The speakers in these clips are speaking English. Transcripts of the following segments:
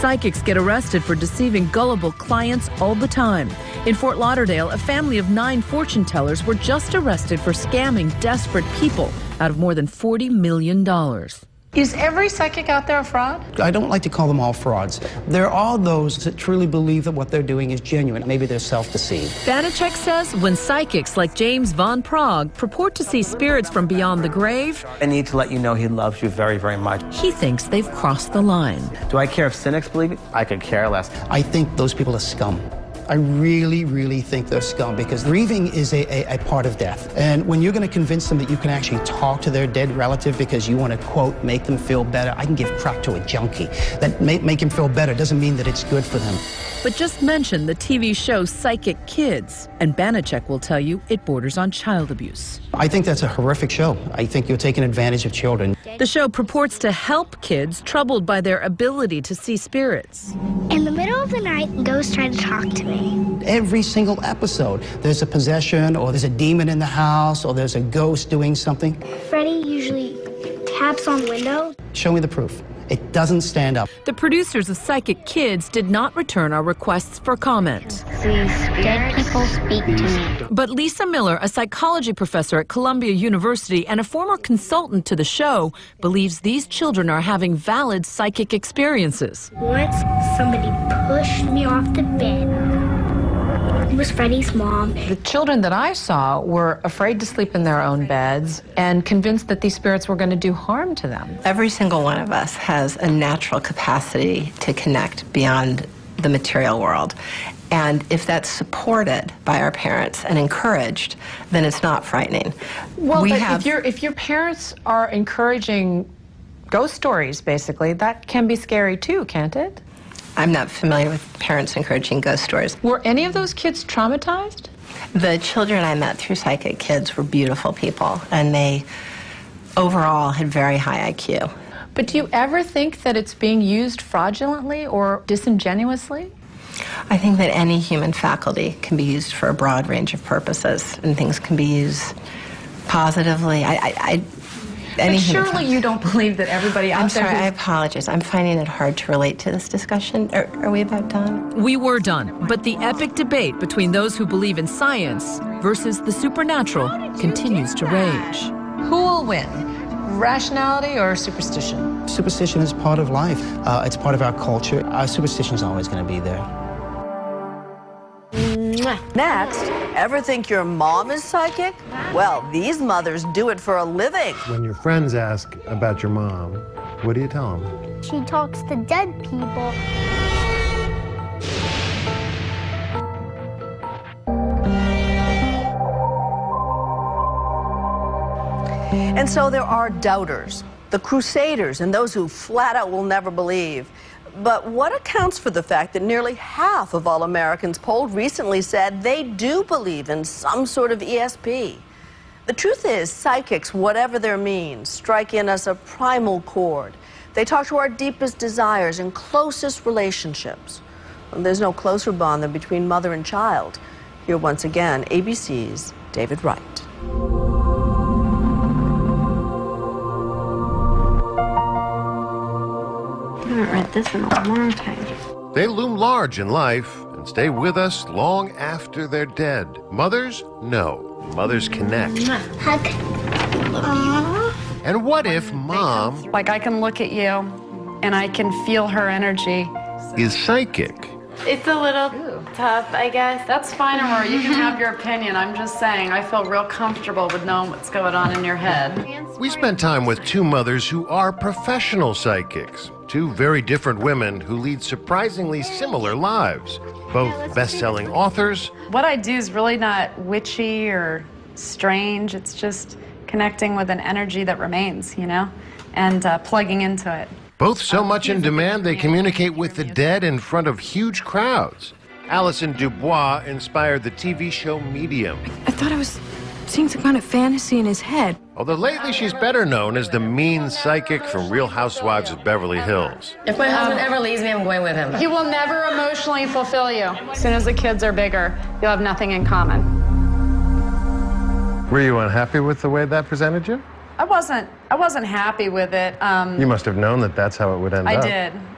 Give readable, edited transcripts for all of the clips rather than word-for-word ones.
Psychics get arrested for deceiving gullible clients all the time. In Fort Lauderdale, a family of 9 fortune tellers were just arrested for scamming desperate people out of more than $40 million. Is every psychic out there a fraud? I don't like to call them all frauds. There are those that truly believe that what they're doing is genuine. Maybe they're self-deceived. Banachek says when psychics like James Von Prague purport to see spirits from beyond the grave, I need to let you know he loves you very, very much. he thinks they've crossed the line. Do I care if cynics believe it? I could care less. I think those people are scum. I really, really think they're scum because grieving is a part of death. And when you're going to convince them that you can actually talk to their dead relative because you want to, quote, make them feel better, I can give crack to a junkie. That make him feel better doesn't mean that it's good for them. But just mention the TV show Psychic Kids, and Banachek will tell you it borders on child abuse. I think that's a horrific show. I think you're taking advantage of children. The show purports to help kids troubled by their ability to see spirits. In the middle of the night, ghosts try to talk to me. Every single episode, there's a possession, or there's a demon in the house, or there's a ghost doing something. Freddy usually taps on the window. Show me the proof. It doesn't stand up. The producers of Psychic Kids did not return our requests for comment. These dead people speak to me. But Lisa Miller, a psychology professor at Columbia University and a former consultant to the show, believes these children are having valid psychic experiences. Once somebody pushed me off the bed. It was Freddy's mom. The children that I saw were afraid to sleep in their own beds and convinced that these spirits were going to do harm to them. Every single one of us has a natural capacity to connect beyond the material world. And if that's supported by our parents and encouraged, then it's not frightening. Well, if your parents are encouraging ghost stories, basically, that can be scary too, can't it? I'm not familiar with parents encouraging ghost stories. Were any of those kids traumatized? The children I met through Psychic Kids were beautiful people, and they overall had very high IQ. But do you ever think that it's being used fraudulently or disingenuously? I think that any human faculty can be used for a broad range of purposes, and things can be used positively. But surely you don't believe that everybody out there... I'm sorry, I apologize. I'm finding it hard to relate to this discussion. Are we about done? We were done, but the epic debate between those who believe in science versus the supernatural continues to rage. Who will win? Rationality or superstition? Superstition is part of life. It's part of our culture. Our superstition is always going to be there. Next, ever think your mom is psychic? Well, these mothers do it for a living. When your friends ask about your mom, what do you tell them? She talks to dead people. And so there are doubters, the crusaders, and those who flat out will never believe. But what accounts for the fact that nearly half of all Americans polled recently said they do believe in some sort of ESP? The truth is, psychics, whatever their means, strike in us a primal chord. They talk to our deepest desires and closest relationships. And there's no closer bond than between mother and child. Here once again, ABC's David Wright. I haven't read this in a long time. They loom large in life and stay with us long after they're dead. Mothers? No. Mothers connect. Hug. And what if mom... Like, I can look at you and I can feel her energy. ...is psychic? It's a little tough, I guess. That's fine, Aurora. You can have your opinion. I'm just saying, I feel real comfortable with knowing what's going on in your head. We spent time with 2 mothers who are professional psychics. 2 very different women who lead surprisingly similar lives. Both best-selling authors. What I do is really not witchy or strange. It's just connecting with an energy that remains, you know, and plugging into it. Both so much in demand they communicate with the dead in front of huge crowds. Alison Dubois inspired the TV show Medium. I thought I was seeing some kind of fantasy in his head. Although lately she's better known as the mean psychic from Real Housewives of Beverly Hills. If my husband ever leaves me, I'm going with him. He will never emotionally fulfill you. As soon as the kids are bigger, you'll have nothing in common. Were you unhappy with the way that presented you? I wasn't happy with it. You must have known that that's how it would end up.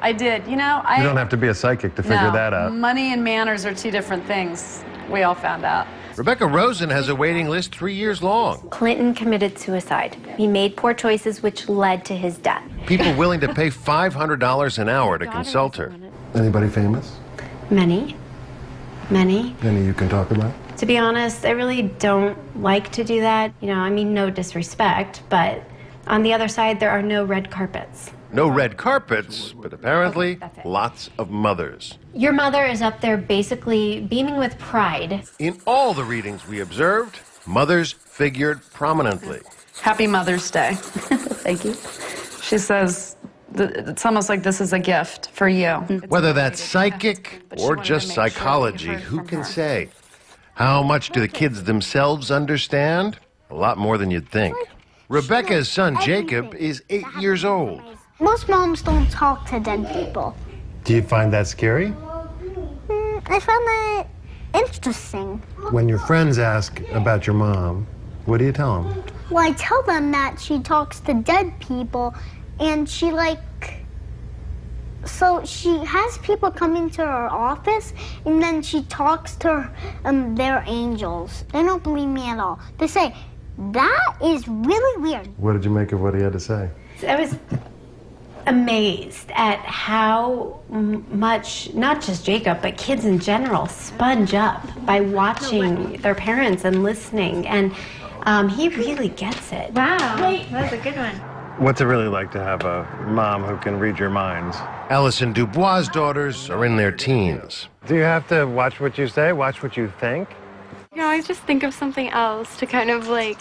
I did. You know, You don't have to be a psychic to figure that out. Money and manners are two different things. We all found out. Rebecca Rosen has a waiting list 3 years long. Clinton committed suicide. He made poor choices which led to his death. People willing to pay $500 an hour to consult her. Anybody famous? Many. Any you can talk about? To be honest, I really don't like to do that. You know, I mean, no disrespect, but on the other side, there are no red carpets. No red carpets, but apparently lots of mothers. Your mother is up there basically beaming with pride. In all the readings we observed, mothers figured prominently. Happy Mother's Day. Thank you. She says it's almost like this is a gift for you. Whether that's psychic or just psychology, who can say? How much do the kids themselves understand? A lot more than you'd think. Rebecca's son, Jacob, is 8 years old. Most moms don't talk to dead people. Do you find that scary? I found that interesting. When your friends ask about your mom, what do you tell them? Well, I tell them that she talks to dead people, and so she has people come into her office, and then she talks to their angels. They don't believe me at all. They say, that is really weird. What did you make of what he had to say? I was amazed at how much, not just Jacob, but kids in general, sponge up by watching their parents and listening. And he really gets it. Wow, that's a good one. What's it really like to have a mom who can read your minds? Allison Dubois' daughters are in their teens. Do you have to watch what you say, watch what you think? You know, I just think of something else to kind of throw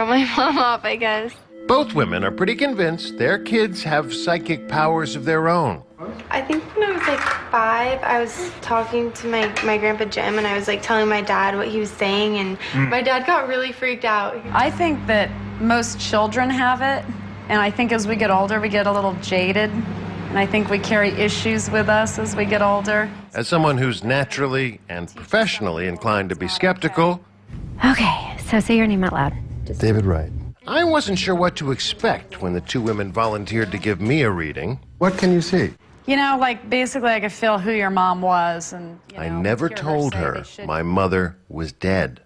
my mom off, I guess. Both women are pretty convinced their kids have psychic powers of their own. I think when I was 5, I was talking to my grandpa Jim, and I was telling my dad what he was saying, and my dad got really freaked out. I think that most children have it, and I think as we get older, we get a little jaded, and I think we carry issues with us as we get older. As someone who's naturally and professionally inclined to be skeptical, Okay, so say your name out loud. David Wright. I wasn't sure what to expect when the two women volunteered to give me a reading. What can you see? You know, basically I could feel who your mom was, and I never told her my mother was dead.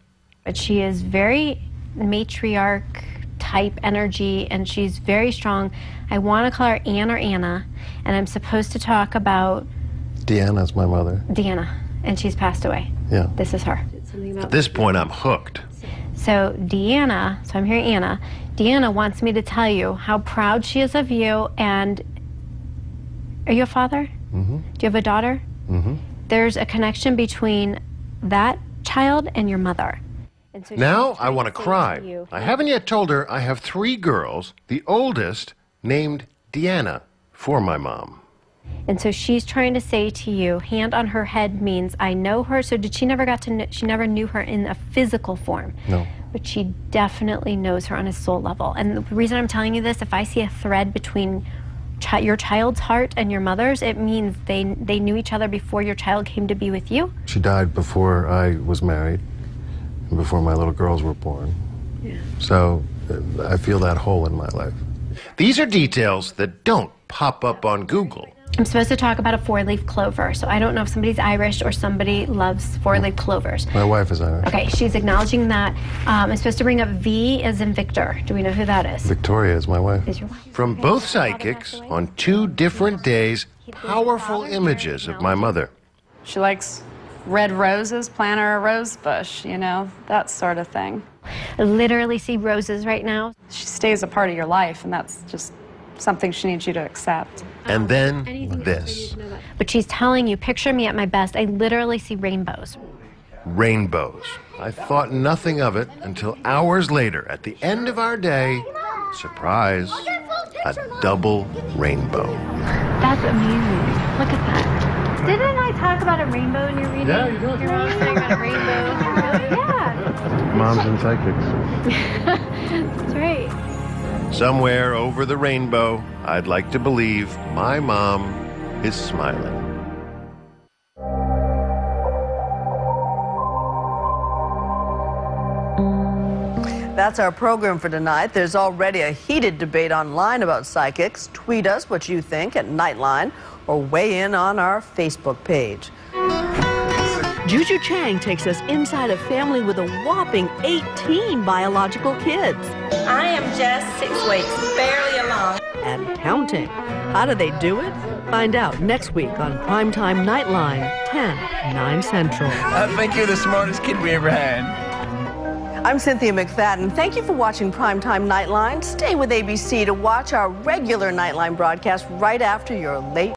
But she is very matriarch type energy, and she's very strong. I want to call her Ann or Anna, and I'm supposed to talk about Deanna's my mother. Deanna, and she's passed away. Yeah. This is her. At this point, I'm hooked. So Deanna, so I'm hearing Anna. Deanna wants me to tell you how proud she is of you, and are you a father? Mm-hmm. Do you have a daughter? Mm-hmm. There's a connection between that child and your mother. And so Now I want to cry. I haven't yet told her I have 3 girls, the oldest named Deanna, for my mom. And so she's trying to say to you, hand on her head means I know her. So did she never she never knew her in a physical form? No. But she definitely knows her on a soul level. And the reason I'm telling you this, if I see a thread between your child's heart and your mother's, it means they knew each other before your child came to be with you. She died before I was married and before my little girls were born. Yeah. So I feel that hole in my life. These are details that don't pop up on Google. I'm supposed to talk about a 4-leaf clover, so I don't know if somebody's Irish or somebody loves 4-leaf clovers. My wife is Irish. Okay, she's acknowledging that. I'm supposed to bring up V as in Victor. Do we know who that is? Victoria is my wife. Is your wife? From both psychics, on 2 different days, powerful images of my mother. She likes red roses, plant her a rose bush, that sort of thing. I literally see roses right now. She stays a part of your life, and that's just something she needs you to accept. And then this. But she's telling you, picture me at my best. I literally see rainbows. Rainbows. I thought nothing of it until hours later, at the end of our day, surprise, a double rainbow. That's amazing. Look at that. Didn't I talk about a rainbow in your reading? Yeah, you did. Your mom's talking about a rainbow. Yeah. Moms and psychics. That's right. Somewhere over the rainbow, I'd like to believe my mom is smiling. That's our program for tonight. There's already a heated debate online about psychics. Tweet us what you think at Nightline or weigh in on our Facebook page. Juju Chang takes us inside a family with a whopping 18 biological kids. I am just 6 weeks, barely along. And counting. How do they do it? Find out next week on Primetime Nightline, 9 Central. I think you're the smartest kid we ever had. I'm Cynthia McFadden. Thank you for watching Primetime Nightline. Stay with ABC to watch our regular Nightline broadcast right after your late